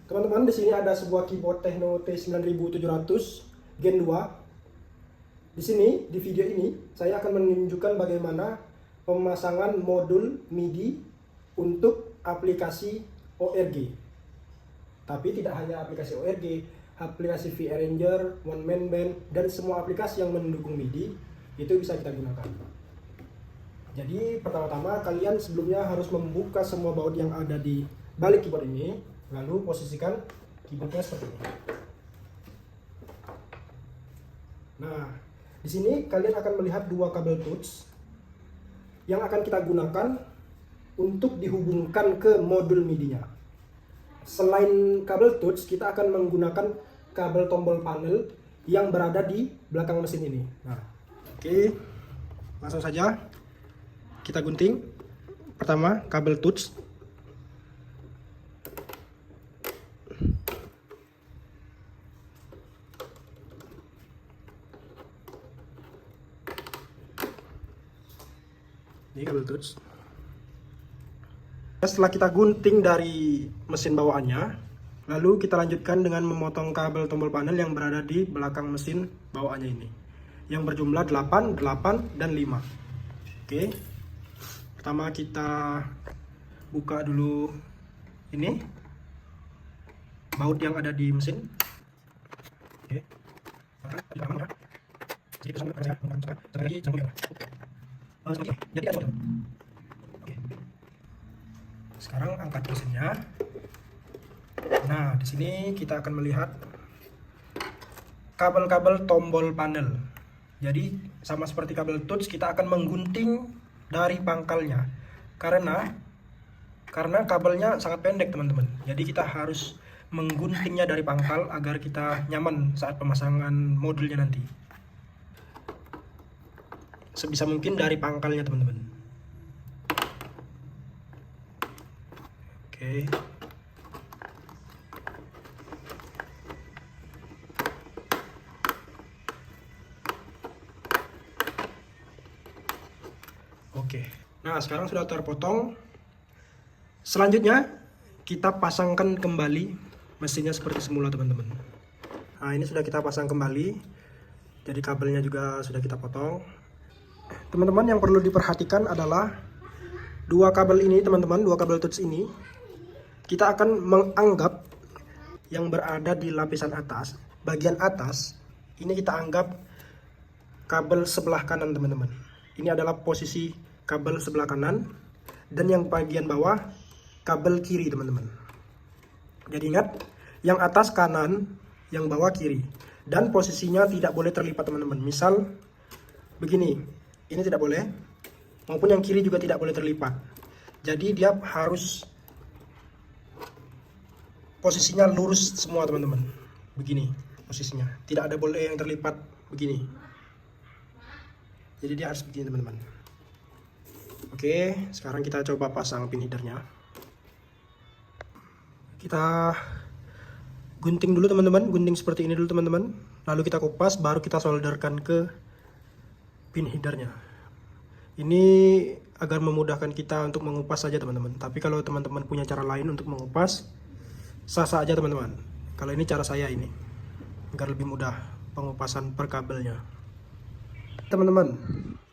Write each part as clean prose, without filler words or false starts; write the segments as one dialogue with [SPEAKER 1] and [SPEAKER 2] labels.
[SPEAKER 1] Teman-teman, di sini ada sebuah keyboard Techno T9700 Gen 2. Di sini, di video ini, saya akan menunjukkan bagaimana pemasangan modul MIDI untuk aplikasi ORG. Tapi tidak hanya aplikasi ORG, aplikasi V-Arranger, One Man Band, dan semua aplikasi yang mendukung MIDI itu bisa kita gunakan. Jadi pertama-tama kalian sebelumnya harus membuka semua baut yang ada di balik keyboard ini, lalu posisikan keyboardnya seperti ini. Nah, di sini kalian akan melihat dua kabel touch yang akan kita gunakan untuk dihubungkan ke modul MIDI-nya. Selain kabel touch, kita akan menggunakan kabel tombol panel yang berada di belakang mesin ini. Nah, oke, langsung saja kita gunting. Pertama, kabel touch. Ini kabel touch. Setelah kita gunting dari mesin bawaannya, lalu kita lanjutkan dengan memotong kabel tombol panel yang berada di belakang mesin bawaannya ini, yang berjumlah 8, 8, dan 5. Oke. Pertama kita buka dulu ini baut yang ada di mesin. Oke. Jadi oke. Sekarang angkat mesinnya. Nah, di sini kita akan melihat kabel-kabel tombol panel. Jadi sama seperti kabel touch, kita akan menggunting dari pangkalnya. Karena kabelnya sangat pendek, teman-teman. Jadi kita harus mengguntingnya dari pangkal agar kita nyaman saat pemasangan modulnya nanti. Sebisa mungkin dari pangkalnya, teman-teman. Oke. Oke. Nah, sekarang sudah terpotong. Selanjutnya kita pasangkan kembali mesinnya seperti semula, teman-teman. Nah, ini sudah kita pasang kembali. Jadi kabelnya juga sudah kita potong. Teman-teman, yang perlu diperhatikan adalah dua kabel ini, teman-teman, dua kabel touch ini. Kita akan menganggap yang berada di lapisan atas, bagian atas, ini kita anggap kabel sebelah kanan, teman-teman. Ini adalah posisi kabel sebelah kanan, dan yang bagian bawah kabel kiri, teman-teman. Jadi ingat, yang atas kanan, yang bawah kiri, dan posisinya tidak boleh terlipat, teman-teman. Misal begini, ini tidak boleh, maupun yang kiri juga tidak boleh terlipat. Jadi dia harus posisinya lurus semua, teman-teman. Begini posisinya, tidak ada boleh yang terlipat begini. Jadi dia harus begini, teman-teman. Oke, sekarang kita coba pasang pin headernya. Kita gunting dulu, teman-teman. Gunting seperti ini dulu, teman-teman. Lalu kita kupas, baru kita solderkan ke pin headernya. Ini agar memudahkan kita untuk mengupas saja, teman-teman. Tapi kalau teman-teman punya cara lain untuk mengupas, sah-sah aja, teman-teman. Kalau ini cara saya ini, agar lebih mudah pengupasan per kabelnya. Teman-teman,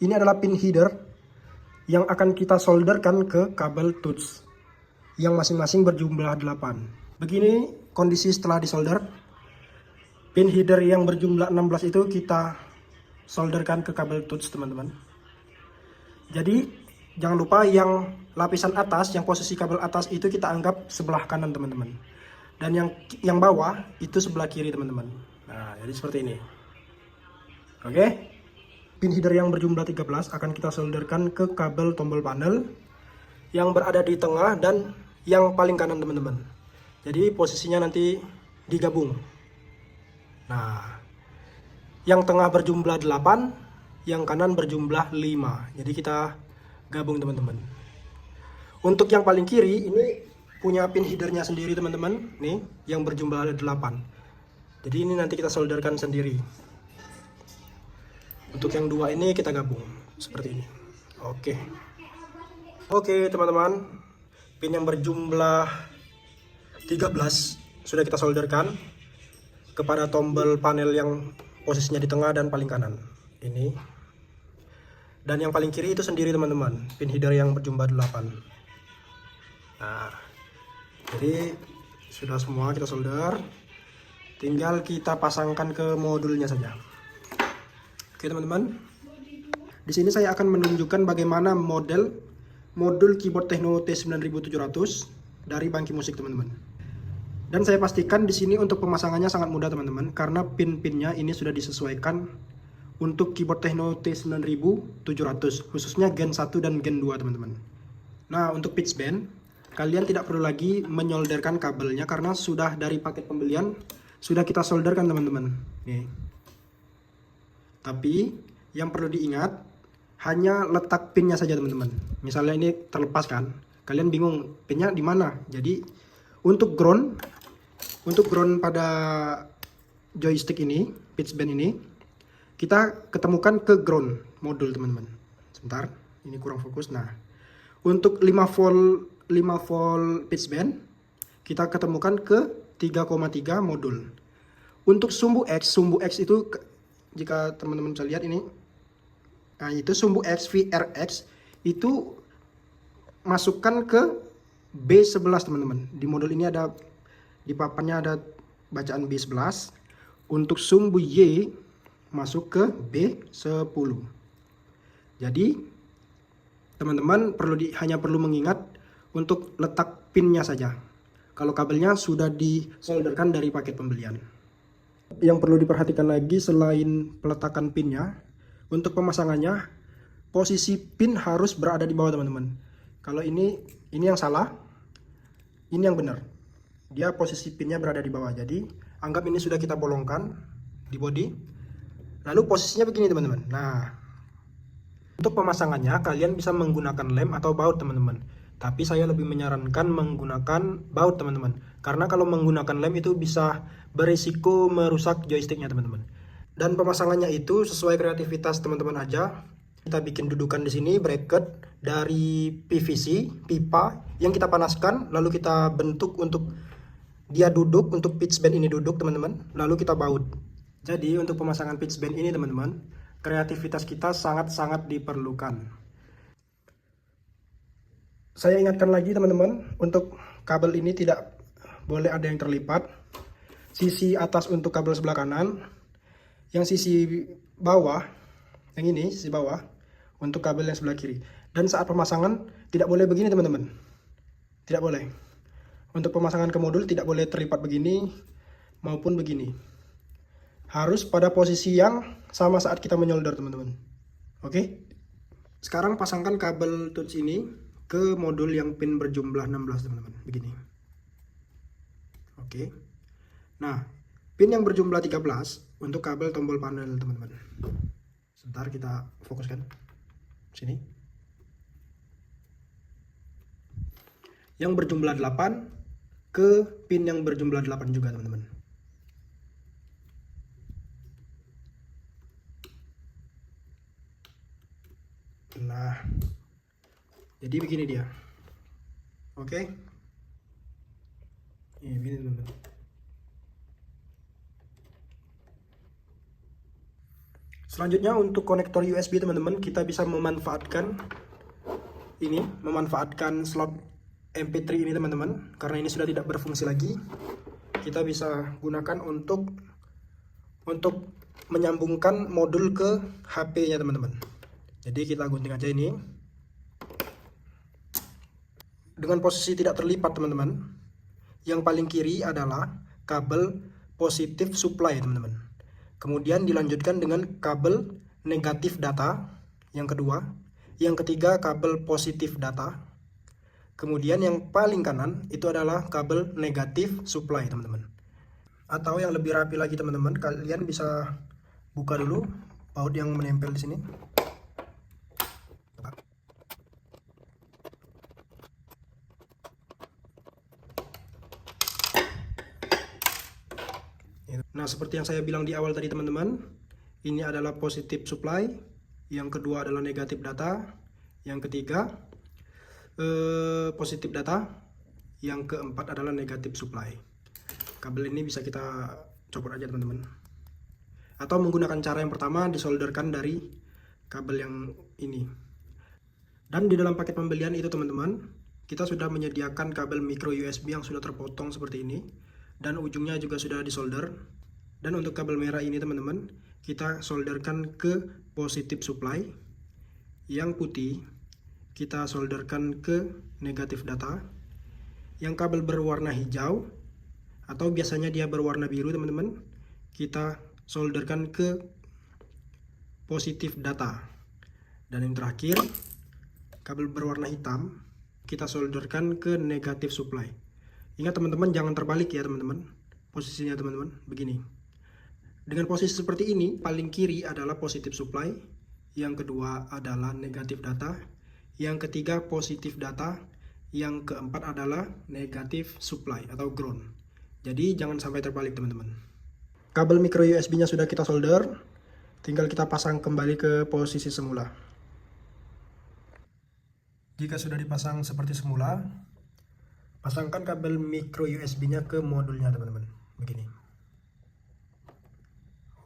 [SPEAKER 1] ini adalah pin header yang akan kita solderkan ke kabel touch yang masing-masing berjumlah 8. Begini kondisi setelah disolder. Pin header yang berjumlah 16 itu kita solderkan ke kabel touch, teman-teman. Jadi jangan lupa yang lapisan atas, yang posisi kabel atas itu kita anggap sebelah kanan, teman-teman. Dan yang bawah itu sebelah kiri, teman-teman. Nah, jadi seperti ini. Oke. Pin header yang berjumlah 13 akan kita solderkan ke kabel tombol panel yang berada di tengah dan yang paling kanan, teman-teman. Jadi posisinya nanti digabung. Nah, yang tengah berjumlah 8, yang kanan berjumlah 5. Jadi kita gabung, teman-teman. Untuk yang paling kiri ini punya pin headernya sendiri, teman-teman. Nih, yang berjumlah 8. Jadi ini nanti kita solderkan sendiri. Untuk yang dua ini kita gabung seperti ini. Oke, teman-teman. Pin yang berjumlah 13 sudah kita solderkan kepada tombol panel yang posisinya di tengah dan paling kanan. Ini. Dan yang paling kiri itu sendiri teman-teman, pin header yang berjumlah 8. Nah, jadi sudah semua kita solder. Tinggal kita pasangkan ke modulnya saja. Oke teman-teman. Di sini saya akan menunjukkan bagaimana modul keyboard Techno T9700 dari Bangki Musik teman-teman. Dan saya pastikan di sini untuk pemasangannya sangat mudah teman-teman, karena pin-pinnya ini sudah disesuaikan untuk keyboard Techno T9700, khususnya Gen 1 dan Gen 2 teman-teman. Nah, untuk pitch bend, kalian tidak perlu lagi menyolderkan kabelnya karena sudah dari paket pembelian sudah kita solderkan teman-teman. Nih. Tapi yang perlu diingat hanya letak pinnya saja teman-teman. Misalnya ini terlepas kan, kalian bingung pinnya di mana. Jadi untuk ground pada joystick ini, pitch bend ini, kita ketemukan ke ground modul teman-teman. Sebentar, ini kurang fokus. Nah, untuk 5 volt pitch bend kita ketemukan ke 3,3 modul. Untuk sumbu X itu jika teman-teman bisa lihat ini, nah itu sumbu X VRX itu masukkan ke B11 teman-teman. Di modul ini ada, di papannya ada bacaan B11. Untuk sumbu Y masuk ke B10. Jadi teman-teman hanya perlu mengingat untuk letak pinnya saja. Kalau kabelnya sudah disolderkan dari paket pembelian. Yang perlu diperhatikan lagi selain peletakan pinnya, untuk pemasangannya posisi pin harus berada di bawah teman-teman. Kalau ini yang salah, ini yang benar. Dia posisi pinnya berada di bawah. Jadi anggap ini sudah kita bolongkan di body. Lalu posisinya begini teman-teman. Nah, untuk pemasangannya kalian bisa menggunakan lem atau baut teman-teman. Tapi saya lebih menyarankan menggunakan baut teman-teman. Karena kalau menggunakan lem itu bisa berisiko merusak joysticknya teman-teman. Dan pemasangannya itu sesuai kreativitas teman-teman aja. Kita bikin dudukan di sini bracket dari PVC, pipa yang kita panaskan, lalu kita bentuk untuk dia duduk, untuk pitch bend ini duduk teman-teman. Lalu kita baut. Jadi untuk pemasangan pitch bend ini teman-teman, kreativitas kita sangat-sangat diperlukan. Saya ingatkan lagi teman-teman, untuk kabel ini tidak boleh ada yang terlipat. Sisi atas untuk kabel sebelah kanan, yang sisi bawah, yang ini sisi bawah untuk kabel yang sebelah kiri. Dan saat pemasangan tidak boleh begini teman-teman, tidak boleh. Untuk pemasangan ke modul tidak boleh terlipat begini maupun begini. Harus pada posisi yang sama saat kita menyolder teman-teman. Oke. Sekarang pasangkan kabel touch ini ke modul yang pin berjumlah 16 teman-teman. Begini. Oke. Nah, pin yang berjumlah 13 untuk kabel tombol panel teman-teman. Sebentar kita fokuskan. Sini. Yang berjumlah 8 ke pin yang berjumlah 8 juga teman-teman. Nah, jadi begini dia. Oke. Ini begini teman-teman. Selanjutnya untuk konektor USB teman-teman, kita bisa memanfaatkan slot MP3 ini teman-teman. Karena ini sudah tidak berfungsi lagi, kita bisa gunakan untuk menyambungkan modul ke HP-nya teman-teman. Jadi kita gunting aja ini dengan posisi tidak terlipat teman-teman. Yang paling kiri adalah kabel positif supply teman-teman. Kemudian dilanjutkan dengan kabel negatif data yang kedua. Yang ketiga kabel positif data. Kemudian yang paling kanan itu adalah kabel negatif supply teman-teman. Atau yang lebih rapi lagi teman-teman, kalian bisa buka dulu baut yang menempel di sini. Nah, seperti yang saya bilang di awal tadi teman-teman, ini adalah positif supply, yang kedua adalah negatif data, yang ketiga positif data, yang keempat adalah negatif supply. kabel ini bisa kita copot aja teman-teman. Atau menggunakan cara yang pertama, disolderkan dari kabel yang ini. Dan di dalam paket pembelian itu teman-teman, kita sudah menyediakan kabel micro USB yang sudah terpotong seperti ini. Dan ujungnya juga sudah disolder. Dan untuk kabel merah ini teman-teman, kita solderkan ke positif supply. Yang putih, kita solderkan ke negatif data. Yang kabel berwarna hijau, atau biasanya dia berwarna biru teman-teman, kita solderkan ke positif data. Dan yang terakhir, kabel berwarna hitam, kita solderkan ke negatif supply. Ingat teman-teman, jangan terbalik ya teman-teman. Posisinya teman-teman begini. Dengan posisi seperti ini, paling kiri adalah positif supply, yang kedua adalah negatif data, yang ketiga positif data, yang keempat adalah negatif supply atau ground. Jadi jangan sampai terbalik teman-teman. Kabel micro USB-nya sudah kita solder, tinggal kita pasang kembali ke posisi semula. Jika sudah dipasang seperti semula, pasangkan kabel micro USB-nya ke modulnya teman-teman. Begini.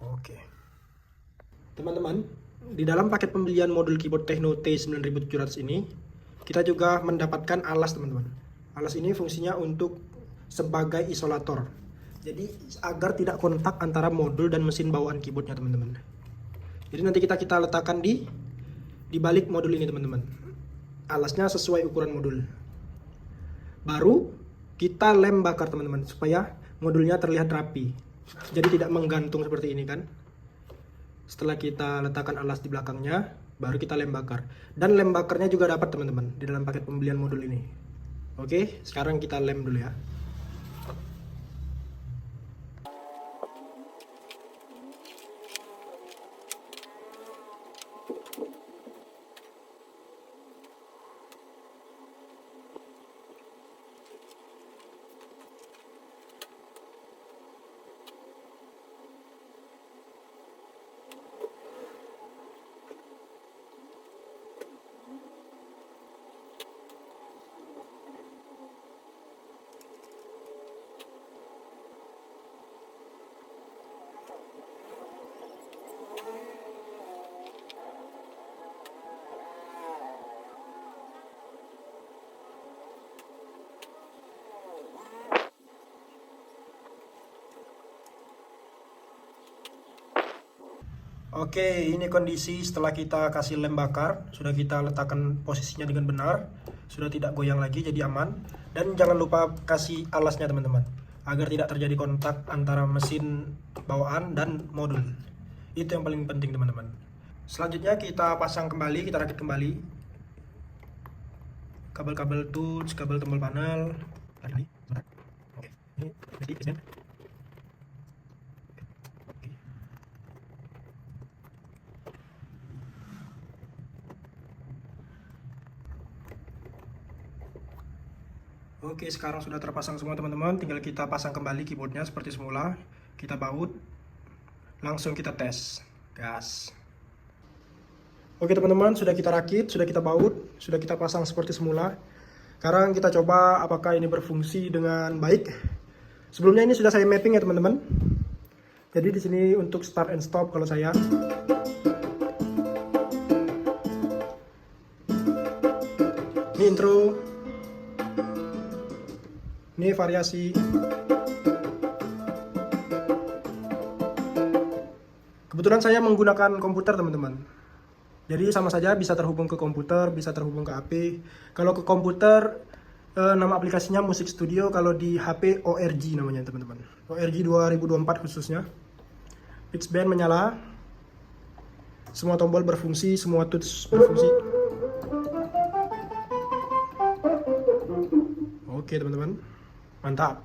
[SPEAKER 1] Oke. Teman-teman, di dalam paket pembelian modul keyboard Techno T9700 ini, kita juga mendapatkan alas teman-teman. Alas ini fungsinya untuk sebagai isolator. Jadi agar tidak kontak antara modul dan mesin bawaan keyboardnya teman-teman. Jadi nanti kita letakkan di balik modul ini teman-teman. Alasnya sesuai ukuran modul. Baru kita lem bakar teman-teman supaya modulnya terlihat rapi. Jadi tidak menggantung seperti ini kan. Setelah kita letakkan alas di belakangnya, baru kita lem bakar. Dan lem bakarnya juga dapat teman-teman di dalam paket pembelian modul ini. Oke, sekarang kita lem dulu ya. Oke, ini kondisi setelah kita kasih lem bakar. Sudah kita letakkan posisinya dengan benar. Sudah tidak goyang lagi, jadi aman. Dan jangan lupa kasih alasnya teman-teman, agar tidak terjadi kontak antara mesin bawaan dan modul. Itu yang paling penting teman-teman. Selanjutnya kita pasang kembali, kita rakit kembali kabel-kabel tools, kabel tombol panel. Oke, ini jadi Oke, sekarang sudah terpasang semua teman-teman. Tinggal kita pasang kembali keyboardnya seperti semula. Kita baut, langsung kita tes. Gas. Oke teman-teman, sudah kita rakit, sudah kita baut, sudah kita pasang seperti semula. Sekarang kita coba apakah ini berfungsi dengan baik. Sebelumnya ini sudah saya mapping ya teman-teman. Jadi di sini untuk start and stop kalau saya. Ini intro. Ini variasi. Kebetulan saya menggunakan komputer teman-teman. Jadi sama saja bisa terhubung ke komputer, bisa terhubung ke HP. Kalau ke komputer nama aplikasinya Music Studio, kalau di HP ORG namanya teman-teman. ORG 2024 khususnya. Pitch bend menyala. Semua tombol berfungsi, semua tools berfungsi. Oke teman-teman. Mantap.